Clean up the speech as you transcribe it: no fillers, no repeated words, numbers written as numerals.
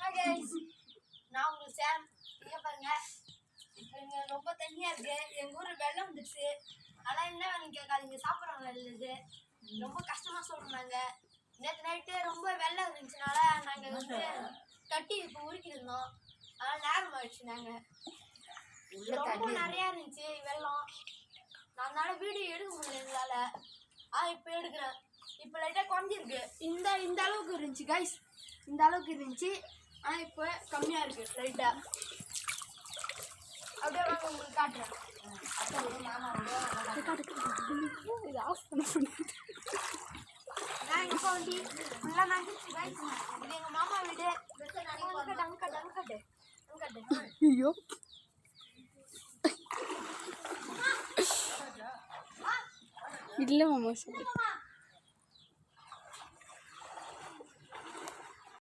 Hi guys, நான் உங்களுக்கு சாம். இங்கே பாருங்க, இப்போ இங்கே ரொம்ப தண்ணியாக இருக்குது. எங்கள் ஊரில் வெள்ளம் வந்துடுச்சு. ஆனால் என்ன வேணும் கேட்காதீங்க, சாப்பிட்றாங்க இது ரொம்ப கஷ்டமாக சொல்கிறாங்க. நேற்று நைட்டு ரொம்ப வெள்ளம் இருந்துச்சுனால நாங்கள் வந்து கட்டி இப்போ உருக்கிருந்தோம். அதனால் நேரம் ஆயிடுச்சு. நாங்கள் ரொம்ப நிறையா இருந்துச்சு வெள்ளம். அதனால வீடியோ எடுக்க முடியல எங்களால். இப்போ எடுக்கிறேன். இப்போ லைட்டாக குறைஞ்சிருக்கு. இந்த அளவுக்கு இருந்துச்சு கைஸ், இந்த அளவுக்கு இருந்துச்சு. ஆனால் இப்போ கம்மியாக இருக்குது லைட்டாக. அப்படியே வாங்க உங்களுக்கு காட்டுறேன். நான் இப்போ வண்டி ஃபுல்லாக நம்பிச்சு கைஸ். இது எங்கள் மாமா வீடு. அங்கட்டு ஐயோ இல்லை மாமா சொல்லு.